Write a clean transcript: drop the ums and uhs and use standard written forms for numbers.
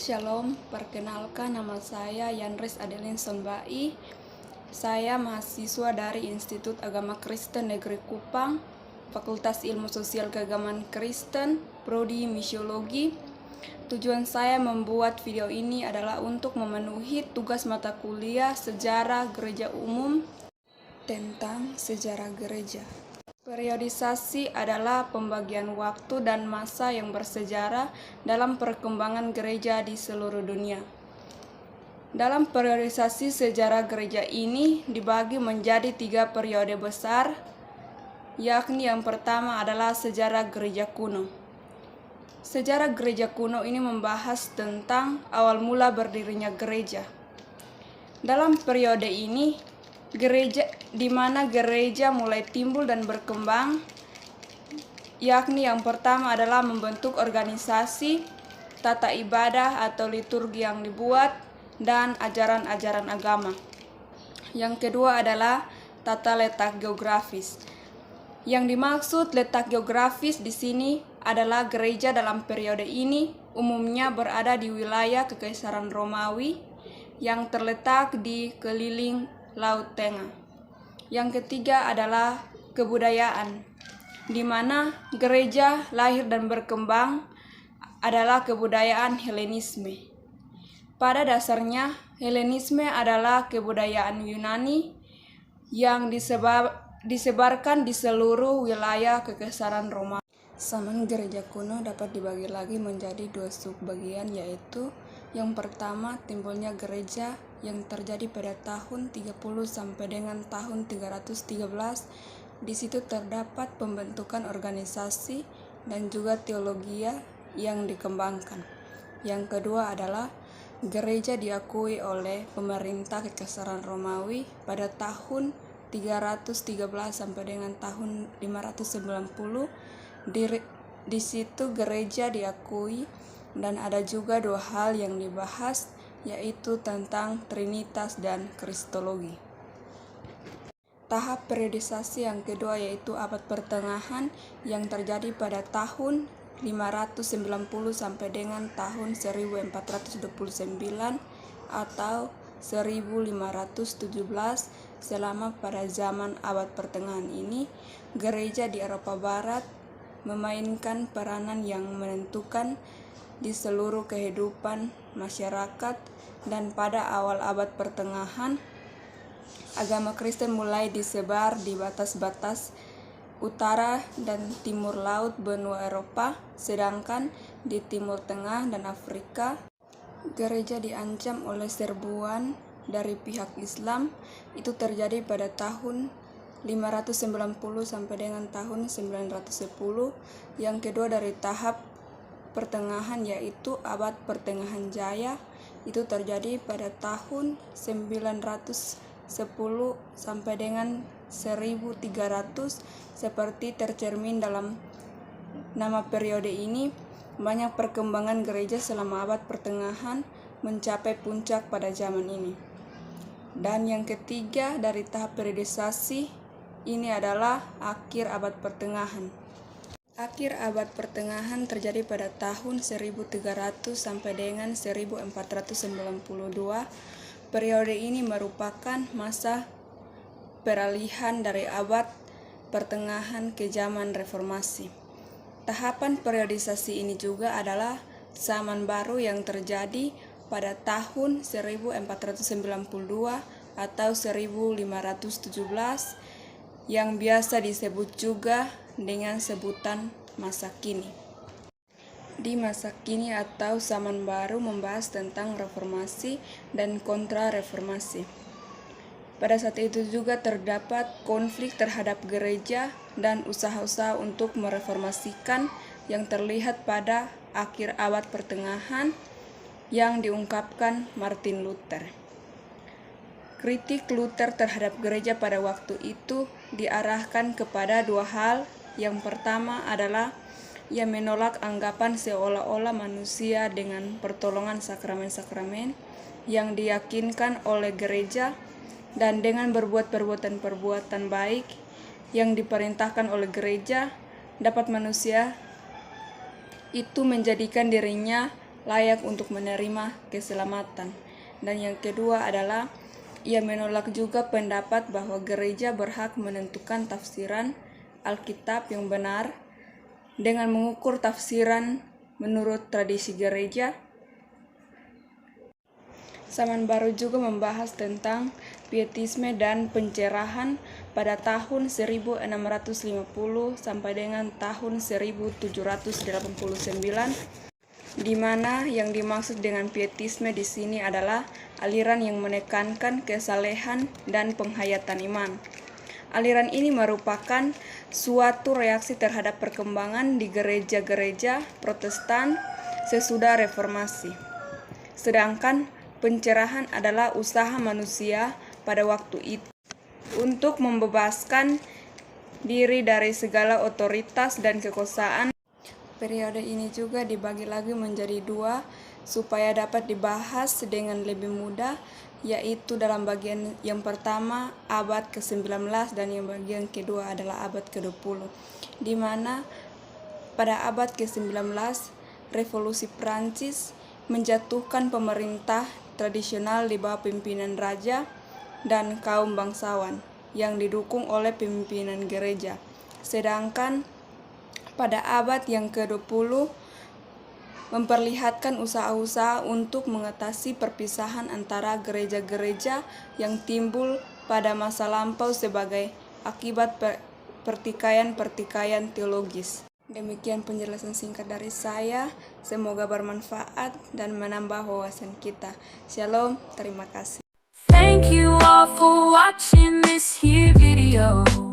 Shalom, perkenalkan nama saya Yanris Adelin Sonbai. Saya mahasiswa dari Institut Agama Kristen Negeri Kupang, Fakultas Ilmu Sosial Keagamaan Kristen, Prodi Misiologi. Tujuan saya membuat video ini adalah untuk memenuhi tugas mata kuliah Sejarah Gereja Umum tentang sejarah gereja. Periodisasi adalah pembagian waktu dan masa yang bersejarah dalam perkembangan gereja di seluruh dunia. Dalam periodisasi sejarah gereja ini dibagi menjadi 3 periode besar, yakni yang pertama adalah sejarah gereja kuno. Sejarah gereja kuno ini membahas tentang awal mula berdirinya gereja. Dalam periode ini, di mana gereja mulai timbul dan berkembang, yakni yang pertama adalah membentuk organisasi, tata ibadah atau liturgi yang dibuat, dan ajaran-ajaran agama. Yang kedua adalah tata letak geografis. Yang dimaksud letak geografis di sini adalah gereja dalam periode ini umumnya berada di wilayah Kekaisaran Romawi yang terletak di keliling Laut Tengah. Yang ketiga adalah kebudayaan, di mana gereja lahir dan berkembang adalah kebudayaan Helenisme. Pada dasarnya, Helenisme adalah kebudayaan Yunani yang disebarkan di seluruh wilayah Kekaisaran Roma. Zaman gereja kuno dapat dibagi lagi menjadi 2 subbagian, yaitu yang pertama, timbulnya gereja yang terjadi pada tahun 30 sampai dengan tahun 313. Di situ terdapat pembentukan organisasi dan juga teologi yang dikembangkan. Yang kedua adalah gereja diakui oleh pemerintah Kekaisaran Romawi pada tahun 313 sampai dengan tahun 590. Di situ gereja diakui, dan ada juga 2 hal yang dibahas, yaitu tentang Trinitas dan Kristologi. Tahap periodisasi yang kedua yaitu abad pertengahan yang terjadi pada tahun 590 sampai dengan tahun 1429 atau 1517. Selama pada zaman abad pertengahan ini, gereja di Eropa Barat memainkan peranan yang menentukan di seluruh kehidupan masyarakat, dan pada awal abad pertengahan agama Kristen mulai disebar di batas-batas utara dan timur laut benua Eropa, sedangkan di Timur Tengah dan Afrika gereja diancam oleh serbuan dari pihak Islam. Itu terjadi pada tahun 590 sampai dengan tahun 910. Yang kedua dari tahap pertengahan yaitu abad pertengahan Jaya, itu terjadi pada tahun 910 sampai dengan 1300. Seperti tercermin dalam nama periode ini, banyak perkembangan gereja selama abad pertengahan mencapai puncak pada zaman ini. Dan yang ketiga dari tahap periodisasi ini adalah akhir abad pertengahan. Akhir abad pertengahan terjadi pada tahun 1300 sampai dengan 1492. Periode ini merupakan masa peralihan dari abad pertengahan ke zaman reformasi. Tahapan periodisasi ini juga adalah zaman baru yang terjadi pada tahun 1492 atau 1517 yang biasa disebut juga dengan sebutan masa kini. Di masa kini atau zaman baru membahas tentang reformasi dan kontra-reformasi. Pada saat itu juga terdapat konflik terhadap gereja dan usaha-usaha untuk mereformasikan yang terlihat pada akhir abad pertengahan yang diungkapkan Martin Luther. Kritik Luther terhadap gereja pada waktu itu diarahkan kepada 2 hal. Yang pertama adalah ia menolak anggapan seolah-olah manusia dengan pertolongan sakramen-sakramen yang diyakinkan oleh gereja dan dengan berbuat perbuatan-perbuatan baik yang diperintahkan oleh gereja dapat manusia itu menjadikan dirinya layak untuk menerima keselamatan. Dan yang kedua adalah ia menolak juga pendapat bahwa gereja berhak menentukan tafsiran Alkitab yang benar dengan mengukur tafsiran menurut tradisi gereja. Zaman Baru juga membahas tentang pietisme dan pencerahan pada tahun 1650 sampai dengan tahun 1789, di mana yang dimaksud dengan pietisme di sini adalah aliran yang menekankan kesalehan dan penghayatan iman. Aliran ini merupakan suatu reaksi terhadap perkembangan di gereja-gereja Protestan sesudah reformasi. Sedangkan pencerahan adalah usaha manusia pada waktu itu untuk membebaskan diri dari segala otoritas dan kekuasaan. Periode ini juga dibagi lagi menjadi dua supaya dapat dibahas dengan lebih mudah, yaitu dalam bagian yang pertama abad ke-19 dan yang bagian kedua adalah abad ke-20, di mana pada abad ke-19 Revolusi Prancis menjatuhkan pemerintah tradisional di bawah pimpinan raja dan kaum bangsawan yang didukung oleh pimpinan gereja. Sedangkan pada abad yang ke-20 memperlihatkan usaha-usaha untuk mengatasi perpisahan antara gereja-gereja yang timbul pada masa lampau sebagai akibat pertikaian-pertikaian teologis. Demikian penjelasan singkat dari saya, semoga bermanfaat dan menambah wawasan kita. Shalom, terima kasih. Thank you all for watching this here video.